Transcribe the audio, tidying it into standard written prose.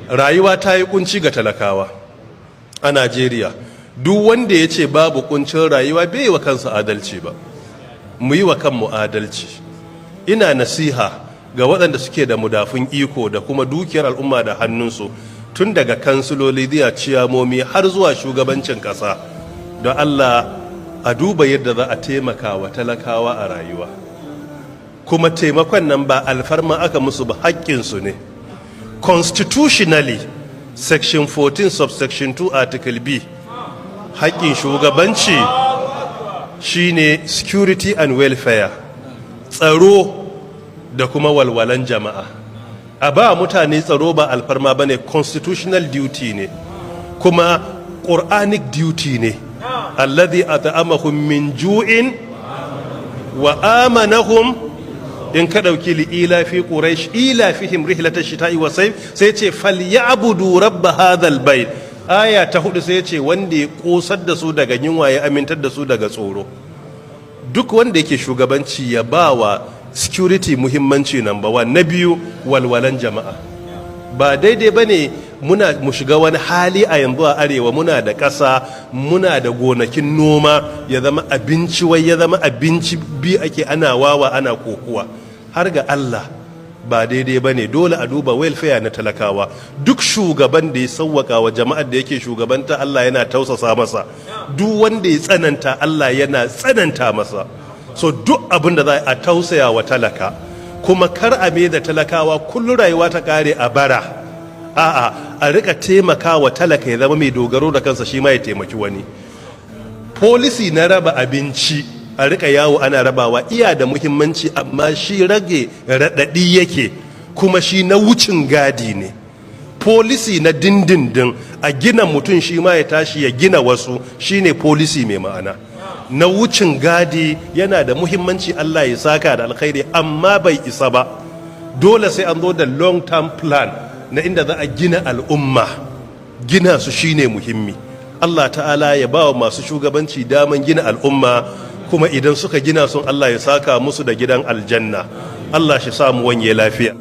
rayuwa ta yi kunci ga talakawa a Najeriya. Duk wanda ya ce babu kuncin rayuwa bai yi wa kansa adalci ba. Mu yi wa kanmu adalci. Ina nasiha ga waɗanda suke da mudafun iko da kuma dukiyar al'umma da hannunsu, tun daga kansiloli zuwa ciyamomi har zuwa shugabancin ƙasa, don Allah a duba yadda za a taimaka wa talakawa a rayuwa. Kuma taimakon nan ba alfarma aka musu ba, haƙƙinsu ne. Constitutionally, section 14 subsection 2 article B, haƙƙin shugabanci shine security and welfare, tsaro da kuma walwalan jama'a. A ba mutane tsaro ba alfarma ba ne, constitutional duty ne, kuma Quranic duty ne. Alladhi at'amahum min ju'in wa amanahum, in ka ɗauki li'ila fi ƙuraish ila fihim rihlata shita'i wa sayf, sai ce falyabudu rabb hadhal bayt. Aya ta 4 sai ce wanda ya kosar da su daga yunwa ya amintar da su daga tsoro. Duk wanda yake shugabanci ya bawa security muhimmanci number 1. Na biyu, walwalan jama'a. Ba daidai bane mu shiga wani hali a yanzu a arewa, muna da ƙasa, muna da gonakin noma, ya zama abinci wai ya zama abinci bi ake ana wawa ana kokuwa. Har ga Allah ba daidai ba ne, dole a duba welfare na talakawa. Duk shugaban da ya sauwaka wa jama'ar da yake shugabanta, Allah yana tausasa masa. Duk wanda ya tsananta, Allah yana tsananta masa. So duk abin da za a tausaya wa talaka, kuma kar a mai da talakawa kullum rayuwa ta kare a bara. A'a, a rika taimaka wa talaka ya zama mai dogaro da kansa, shi ma ya taimaki wani. Policy na raba abinci a rika yawo ana rabawa iya da muhimmanci, amma shi rage raɗaɗi yake, kuma shi na wucin gadi ne. Policy na dindindin a gina mutum shi ma ya tashi ya gina wasu, shine policy mai ma'ana. Na wucin gadi yana da muhimmanci, Allah ya saka da alkhairi, amma bai isa ba. Dole sai an zo da long term plan na inda za a gina al'umma. Gina su shine muhimmi. Allah ta'ala ya ba wa masu shugabanci daman gina al'umma, kuma idan suka gina sun, Allah ya saka musu da gidan aljanna. Allah shi samu wanye lafiya.